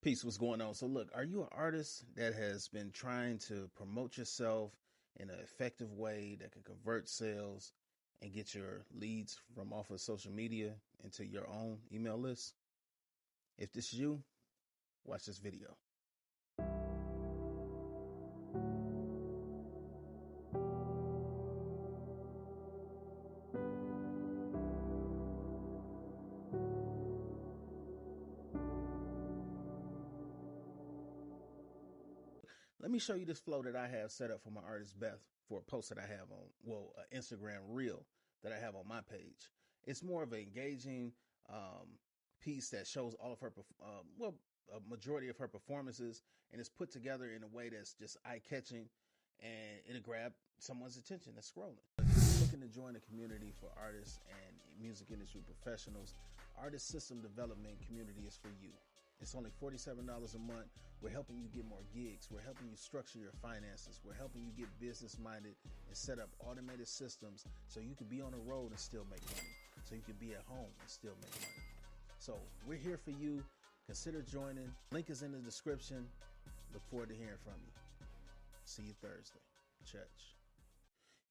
Peace, what's going on? So look, are you an artist that has been trying to promote yourself in an effective way that can convert sales and get your leads from off of social media into your own email list? If this is you, watch this video. Let me show you this flow that I have set up for my artist Beth for a post that I have on, Instagram reel that I have on my page. It's more of an engaging piece that shows all of her, a majority of her performances, and it's put together in a way that's just eye-catching, and it'll grab someone's attention that's scrolling. If you're looking to join a community for artists and music industry professionals, Artist System Development Community is for you. It's only $47 a month. We're helping you get more gigs. We're helping you structure your finances. We're helping you get business-minded and set up automated systems so you can be on the road and still make money. So you can be at home and still make money. So we're here for you. Consider joining. Link is in the description. Look forward to hearing from you. See you Thursday. Church.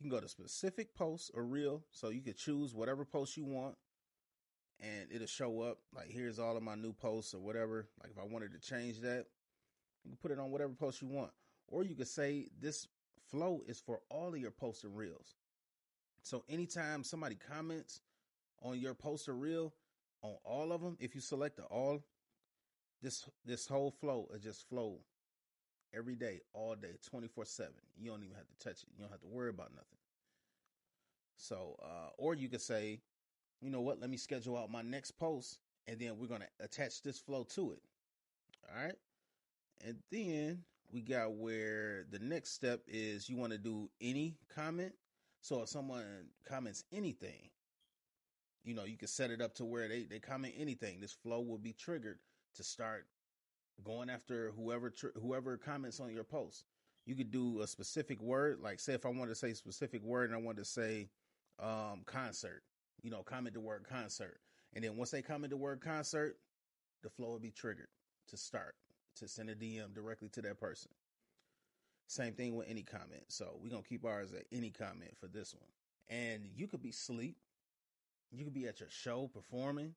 You can go to specific posts or reel, so you can choose whatever post you want. And it'll show up like, here's all of my new posts or whatever. Like if I wanted to change that, you can put it on whatever post you want. Or you could say this flow is for all of your posts and reels. So anytime somebody comments on your post or reel, on all of them, if you select the all, this whole flow will just flow every day, all day, 24/7. You don't even have to touch it. You don't have to worry about nothing. So, or you could say, you know what, let me schedule out my next post, and then we're going to attach this flow to it. All right. And then we got where the next step is you want to do any comment. So if someone comments anything, you know, you can set it up to where they comment anything. This flow will be triggered to start going after whoever comments on your post. You could do a specific word. Like say if I want to say a specific word and I want to say concert. You know, comment the word concert. And then once they comment the word concert, the flow will be triggered to start, to send a DM directly to that person. Same thing with any comment. So we're going to keep ours at any comment for this one. And you could be asleep. You could be at your show performing,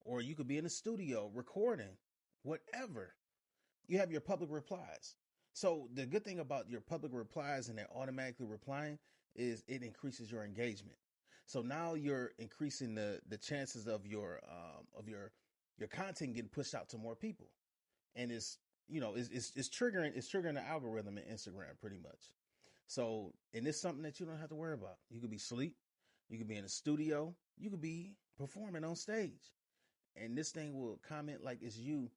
or you could be in the studio recording, whatever. You have your public replies. So the good thing about your public replies and they're automatically replying is it increases your engagement. So now you're increasing the chances of your content getting pushed out to more people, and it's triggering the algorithm in Instagram pretty much. So, and it's something that you don't have to worry about. You could be asleep, you could be in a studio, you could be performing on stage, and this thing will comment like it's you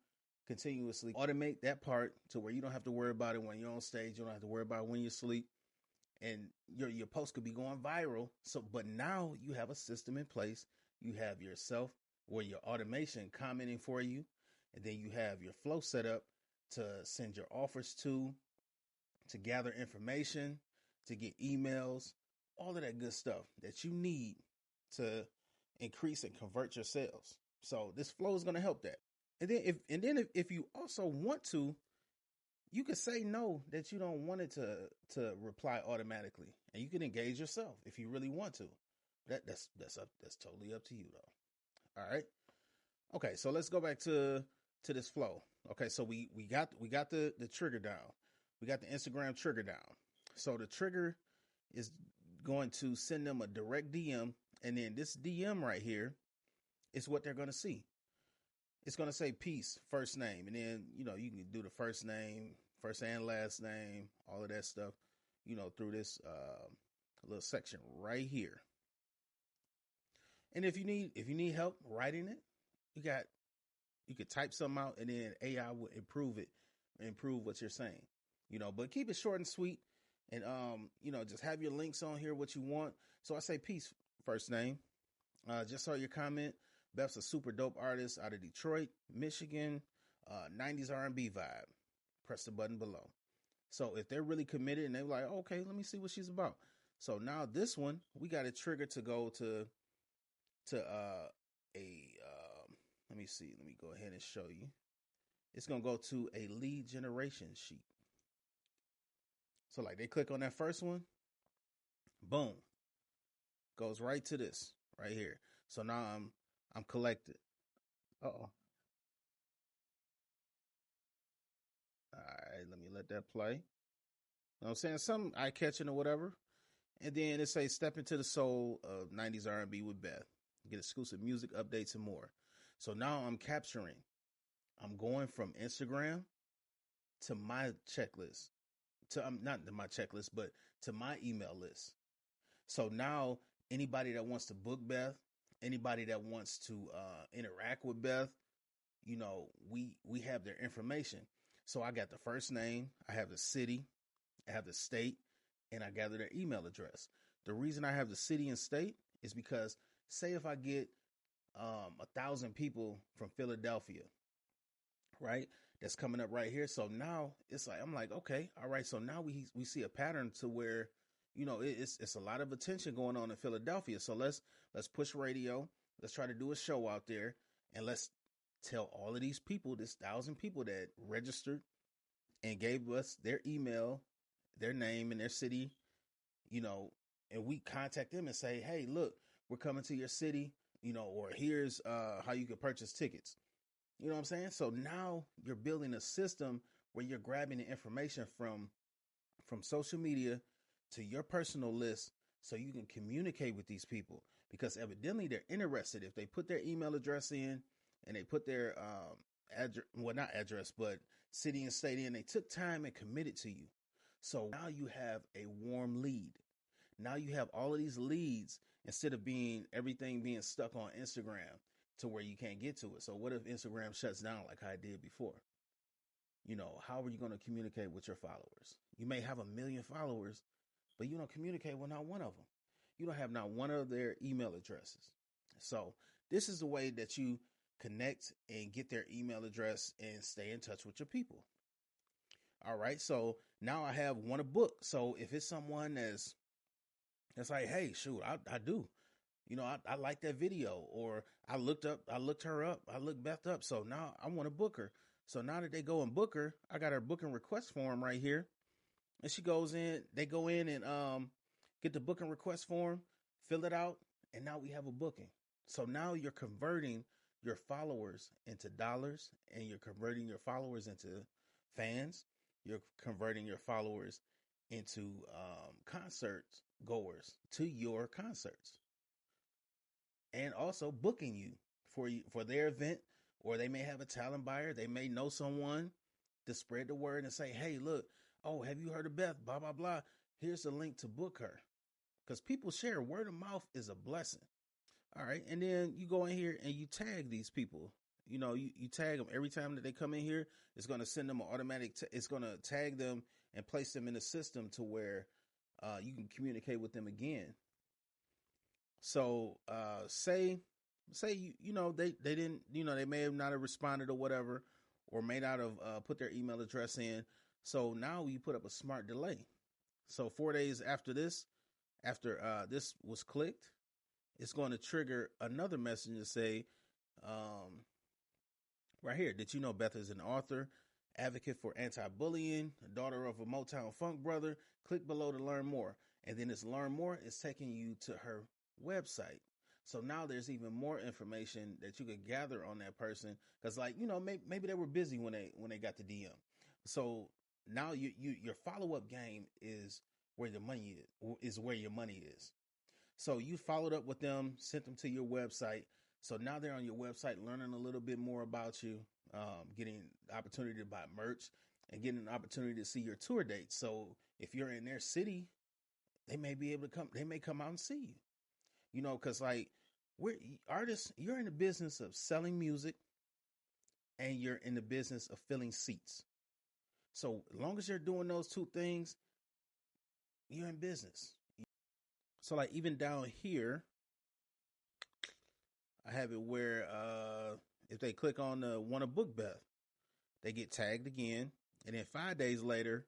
continuously. Automate that part to where you don't have to worry about it when you're on stage. You don't have to worry about it when you sleep. And your post could be going viral. So, but now you have a system in place. You have yourself or your automation commenting for you. And then you have your flow set up to send your offers to gather information, to get emails, all of that good stuff that you need to increase and convert your sales. So this flow is going to help that. And then if you also want to, you could say no, that you don't want it to reply automatically, and you can engage yourself if you really want to. That's totally up to you though. All right. Okay, so let's go back to this flow. Okay, so we got the trigger down. We got the Instagram trigger down. So the trigger is going to send them a direct DM, and then this DM right here is what they're going to see. It's going to say peace, first name. And then, you know, you can do the first name, first and last name, all of that stuff, you know, through this little section right here. And if you need help writing it, you could type something out, and then AI will improve what you're saying, you know, but keep it short and sweet. And, you know, just have your links on here, what you want. So I say peace, first name. Just saw your comment. Beth's a super dope artist out of Detroit, Michigan, 90s R&B vibe. Press the button below. So if they're really committed and they're like, okay, let me see what she's about. So now this one, we got it triggered to go to let me see. Let me go ahead and show you. it's going to go to a lead generation sheet. So like they click on that first one, boom, goes right to this right here. So now I'm collected. Uh-oh. All right, let me let that play. You know what I'm saying? Some eye catching or whatever. And then it says step into the soul of 90s R&B with Beth. Get exclusive music updates and more. So now I'm capturing. I'm going from Instagram to my checklist. To not to my checklist, but to my email list. So now anybody that wants to book Beth, anybody that wants to interact with Beth, you know, we have their information. So I got the first name, I have the city, I have the state, and I gather their email address. The reason I have the city and state is because say if I get 1,000 people from Philadelphia, right? That's coming up right here. So now it's like, I'm like, okay, all right. So now we see a pattern to where, you know, it's a lot of attention going on in Philadelphia. So let's push radio. Let's try to do a show out there, and let's tell all of these people, this 1,000 people that registered and gave us their email, their name and their city, you know, and we contact them and say, hey, look, we're coming to your city, you know, or here's how you can purchase tickets. You know what I'm saying? So now you're building a system where you're grabbing the information from social media to your personal list so you can communicate with these people, because evidently they're interested. If they put their email address in and they put their address, well, not address, but city and state in, they took time and committed to you. So now you have a warm lead. Now you have all of these leads instead of everything being stuck on Instagram to where you can't get to it. So what if Instagram shuts down like I did before? You know, how are you going to communicate with your followers? You may have 1 million followers, but you don't communicate with not one of them. You don't have not one of their email addresses. So this is the way that you connect and get their email address and stay in touch with your people. All right. So now I have one a book. So if it's someone that's like, hey, shoot, I do. You know, I like that video, or I looked her up, I looked Beth up. So now I want to book her. So now that they go and book her, I got her booking request form right here. And she goes in, they go in and get the booking request form, fill it out, and now we have a booking. So now you're converting your followers into dollars, and you're converting your followers into fans. You're converting your followers into concert goers to your concerts. And also booking you for their event, or they may have a talent buyer. They may know someone to spread the word and say, hey, look, oh, have you heard of Beth? Blah, blah, blah. Here's the link to book her. Because people share. Word of mouth is a blessing. All right. And then you go in here and you tag these people. You know, you tag them every time that they come in here. It's going to send them an automatic. It's going to tag them and place them in a system to where you can communicate with them again. So say you know they didn't, you know, they may have not have responded or whatever, or may not have put their email address in. So now you put up a smart delay. So 4 days after this was clicked, it's going to trigger another message to say, right here, did you know Beth is an author, advocate for anti-bullying, daughter of a Motown funk brother? Click below to learn more. And then it's learn more. It's taking you to her website. So now there's even more information that you could gather on that person. Cause like, you know, maybe they were busy when they got the DM. So now your follow-up game is where your money is. So you followed up with them, sent them to your website. So now they're on your website, learning a little bit more about you, getting the opportunity to buy merch and getting an opportunity to see your tour dates. So if you're in their city, they may be able to come. They may come out and see you. You know, because like we're artists, you're in the business of selling music, and you're in the business of filling seats. So as long as you're doing those two things, you're in business. So like even down here, I have it where if they click on the want to book Beth, they get tagged again, and then 5 days later,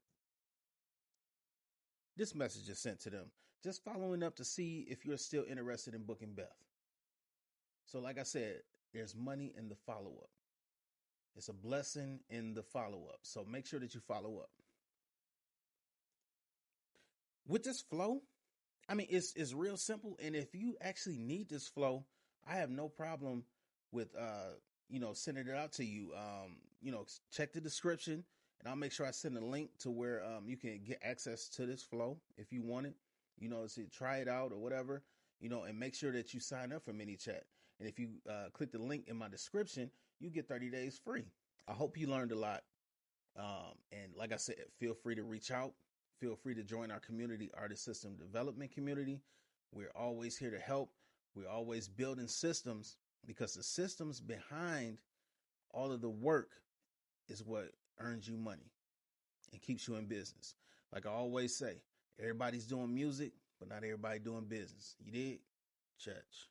this message is sent to them, just following up to see if you're still interested in booking Beth. So like I said, there's money in the follow-up. It's a blessing in the follow up. So make sure that you follow up. With this flow, I mean, it's real simple. And if you actually need this flow, I have no problem with sending it out to you. Check the description, and I'll make sure I send a link to where you can get access to this flow if you want it. To try it out or whatever. And make sure that you sign up for ManyChat. And if you click the link in my description, you get 30 days free. I hope you learned a lot. And like I said, feel free to reach out. Feel free to join our community, Artist System Development Community. We're always here to help. We're always building systems, because the systems behind all of the work is what earns you money and keeps you in business. Like I always say, everybody's doing music, but not everybody doing business. You dig? Church.